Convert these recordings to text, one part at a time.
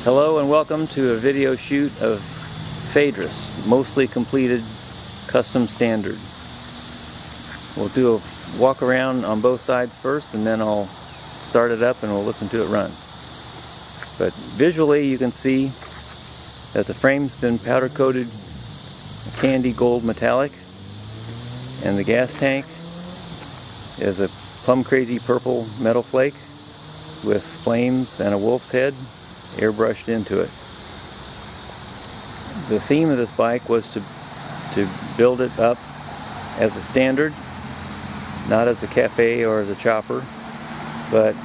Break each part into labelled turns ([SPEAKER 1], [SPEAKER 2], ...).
[SPEAKER 1] Hello and welcome to a video shoot of Phaedrus, mostly completed custom standard. We'll do a walk around on both sides first and then I'll start it up and we'll listen to it run. But visually you can see that the frame's been powder coated candy gold metallic and the gas tank is a plum crazy purple metal flake with flames and a wolf's head airbrushed into it. The theme of this bike was to build it up as a standard, not as a cafe or as a chopper, but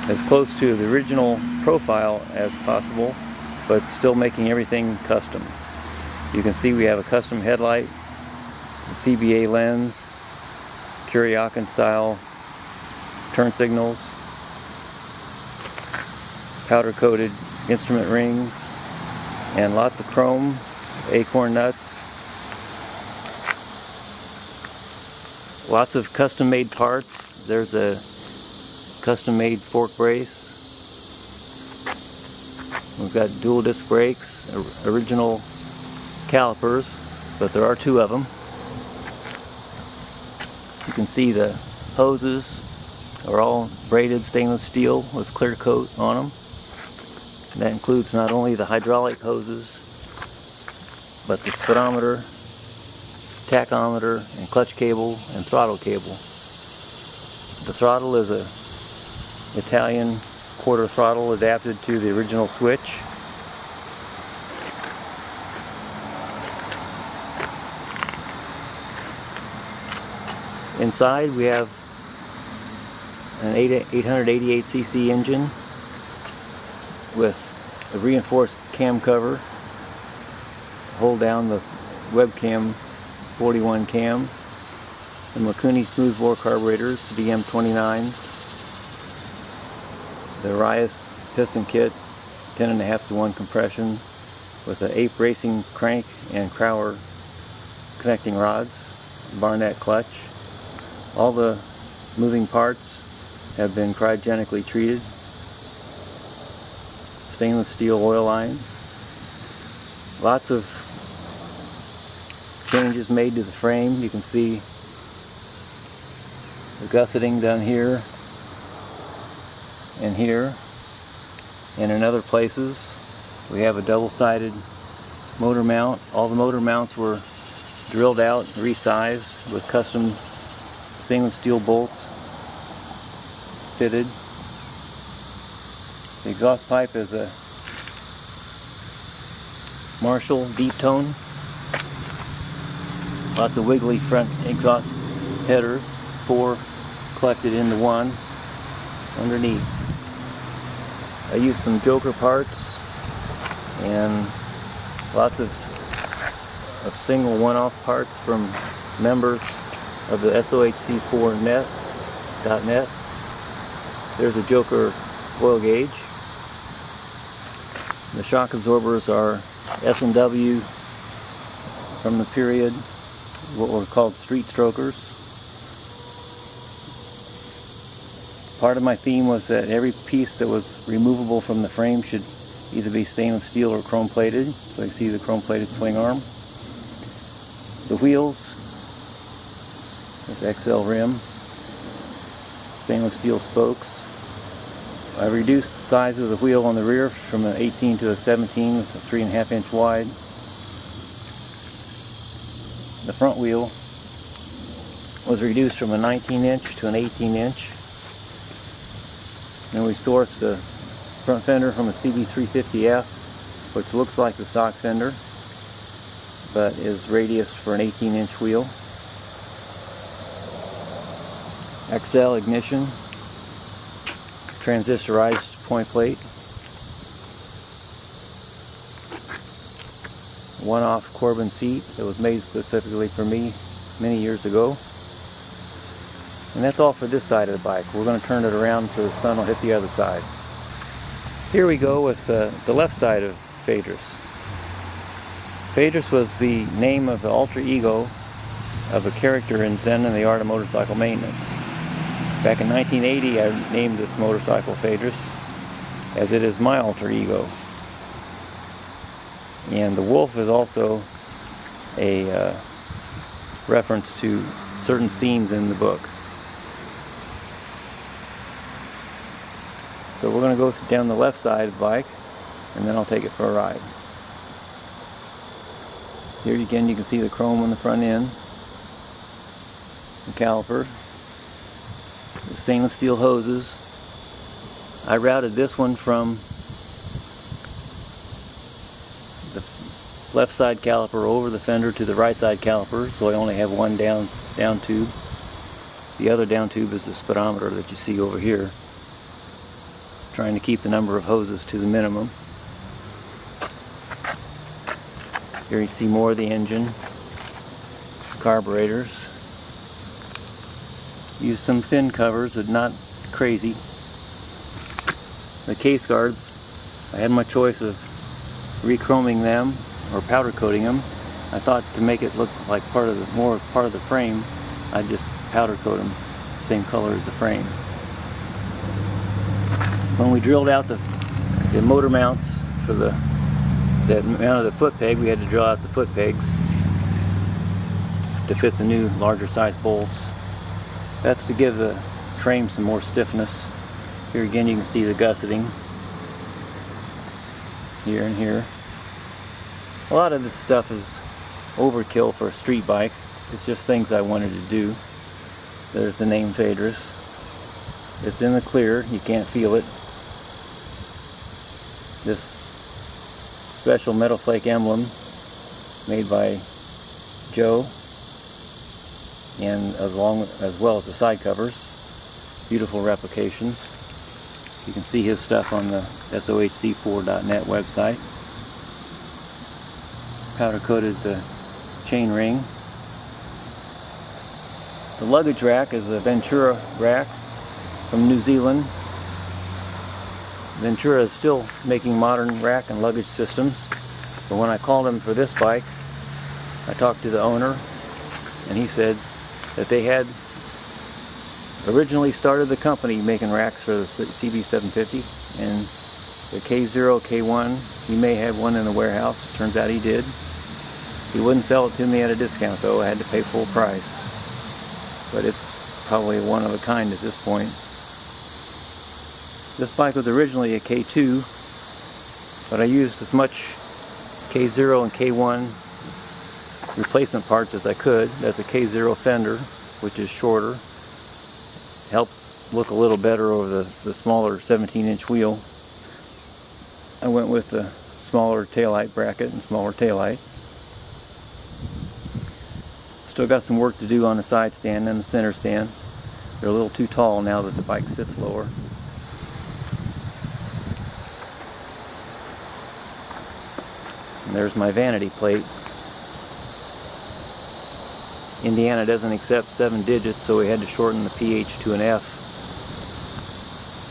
[SPEAKER 1] as close to the original profile as possible, but still making everything custom. You can see we have a custom headlight, a CBA lens, Kuryakin style turn signals, powder coated instrument rings, and lots of chrome, acorn nuts, lots of custom made parts. There's a custom made fork brace. We've got dual disc brakes, original calipers, but there are two of them. You can see the hoses are all braided stainless steel with clear coat on them. That includes not only the hydraulic hoses, but the speedometer, tachometer, and clutch cable, and throttle cable. The throttle is a Italian quarter throttle adapted to the original switch. Inside we have an 888cc engine with a reinforced cam cover. Hold down the webcam 41 cam. The Makuni smoothbore carburetors, DM29s. The Arias piston kit, 10.5:1 compression with an Ape Racing crank and Crowler connecting rods. Barnett clutch. All the moving parts have been cryogenically treated. Stainless steel oil lines. Lots of changes made to the frame. You can see the gusseting done here and here and in other places. We have a double-sided motor mount. All the motor mounts were drilled out, resized with custom stainless steel bolts fitted. The exhaust pipe is a Marshall deep tone. Lots of wiggly front exhaust headers, 4 collected into one underneath. I used some joker parts and lots of single one-off parts from members of the SOHC4net.net. There's a joker oil gauge. The shock absorbers are S&W from the period, what were called street strokers. Part of my theme was that every piece that was removable from the frame should either be stainless steel or chrome plated. So you see the chrome plated swing arm. The wheels, with XL rim, stainless steel spokes. I reduced the size of the wheel on the rear from an 18 to a 17 with a 3.5 inch wide. The front wheel was reduced from a 19 inch to an 18 inch. Then we sourced the front fender from a CB750, which looks like the stock fender, but is radiused for an 18 inch wheel. XL ignition, transistorized point plate, one-off Corbin seat that was made specifically for me many years ago. And that's all for this side of the bike. We're going to turn it around so the sun will hit the other side. Here we go with the left side of Phaedrus. Phaedrus was the name of the alter ego of a character in Zen and the Art of Motorcycle Maintenance. Back in 1980, I named this motorcycle Phaedrus. as it is my alter ego. And the wolf is also a reference to certain scenes in the book. So we're going to go down the left side of the bike, and then I'll take it for a ride. Here again you can see the chrome on the front end, the caliper, the stainless steel hoses. I routed this one from the left side caliper over the fender to the right side caliper, so I only have one down tube. The other down tube is the speedometer that you see over here, trying to keep the number of hoses to the minimum. Here you see more of the engine, carburetors. Use some thin covers, but not crazy. The case guards, I had my choice of re-chroming them or powder coating them. I thought to make it look like more part of the frame, I'd just powder coat them the same color as the frame. When we drilled out the motor mounts for that mounted the foot peg, we had to drill out the foot pegs to fit the new larger size bolts. That's to give the frame some more stiffness. Here again you can see the gusseting here and here. A lot of this stuff is overkill for a street bike. It's just things I wanted to do. There's the name Phaedrus. It's in the clear, you can't feel it. This special metal flake emblem made by Joe, and as well as the side covers, beautiful replications. You can see his stuff on the sohc4.net website. Powder coated the chain ring. The luggage rack is a Ventura rack from New Zealand. Ventura is still making modern rack and luggage systems, but when I called him for this bike, I talked to the owner, and he said that they had originally started the company making racks for the CB750, and the K0, K1, he may have one in the warehouse. Turns out he did. He wouldn't sell it to me at a discount though. I had to pay full price. But it's probably one of a kind at this point. This bike was originally a K2, but I used as much K0 and K1 replacement parts as I could. That's a K0 fender, which is shorter. Helps look a little better over the smaller 17-inch wheel. I went with the smaller taillight bracket and smaller taillight. Still got some work to do on the side stand and the center stand. They're a little too tall now that the bike sits lower. And there's my vanity plate. Indiana doesn't accept 7 digits, so we had to shorten the PH to an F.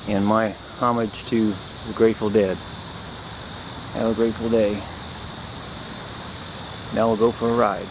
[SPEAKER 1] And my homage to the Grateful Dead. Have a grateful day. Now we'll go for a ride.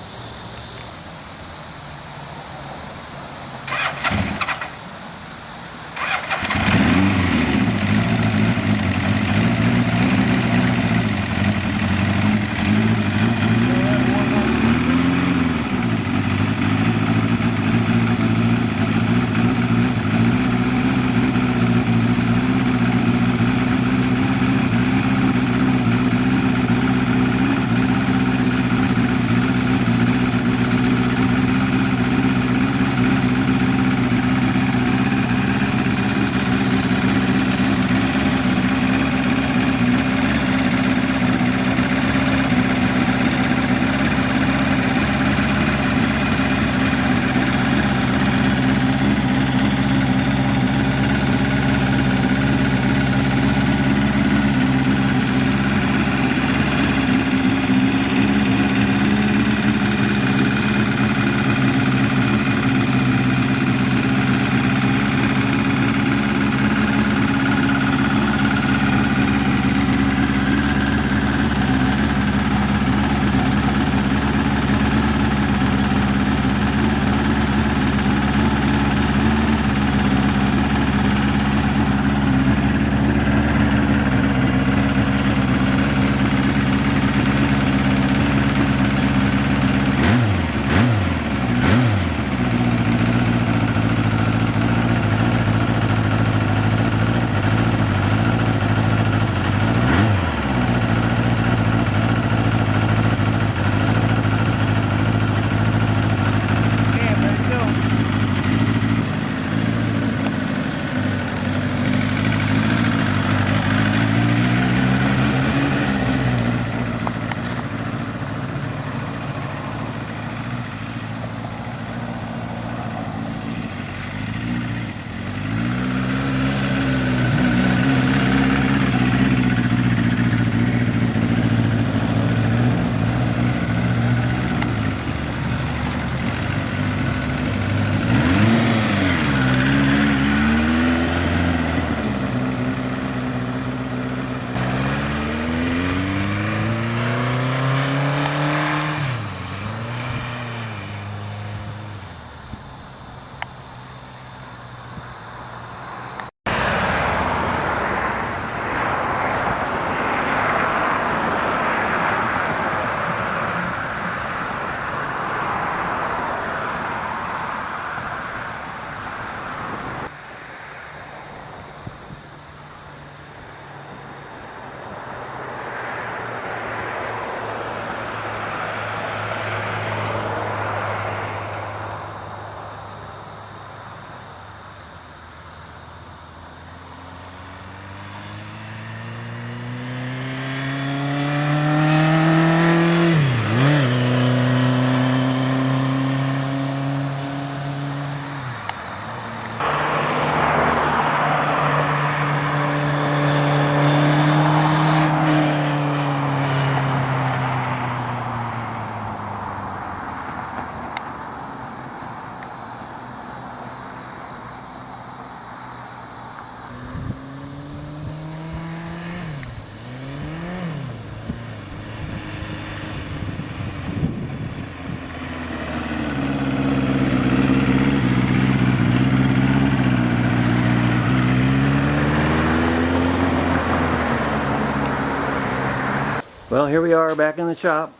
[SPEAKER 1] Well, here we are back in the shop.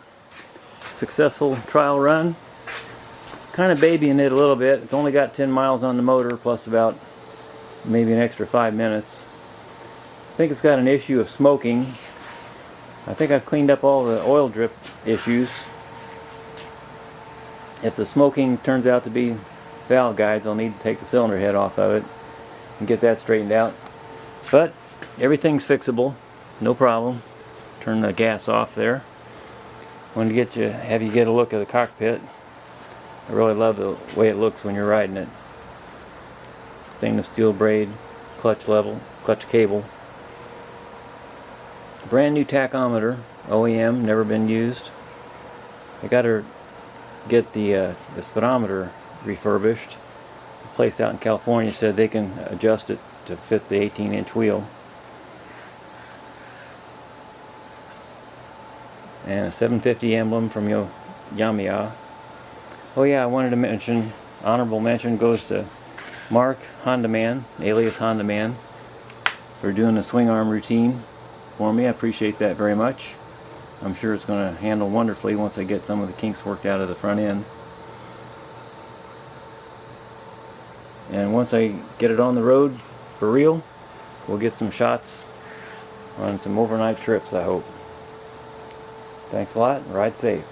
[SPEAKER 1] Successful trial run. Kind of babying it a little bit. It's only got 10 miles on the motor plus about maybe an extra 5 minutes. I think it's got an issue of smoking. I think I've cleaned up all the oil drip issues. If the smoking turns out to be valve guides, I'll need to take the cylinder head off of it and get that straightened out. But everything's fixable, no problem. Turn the gas off there. Want to have you get a look at the cockpit. I really love the way it looks when you're riding it. Stainless steel braid, clutch level, clutch cable. Brand new tachometer, OEM, never been used. I got to get the speedometer refurbished. The place out in California said they can adjust it to fit the 18-inch wheel. And a 750 emblem from Yamaha. Oh yeah, I wanted to mention, honorable mention goes to Mark Honda Man, alias Honda Man, for doing the swing arm routine for me. I appreciate that very much. I'm sure it's going to handle wonderfully once I get some of the kinks worked out of the front end. And once I get it on the road for real, we'll get some shots on some overnight trips, I hope. Thanks a lot, and ride safe.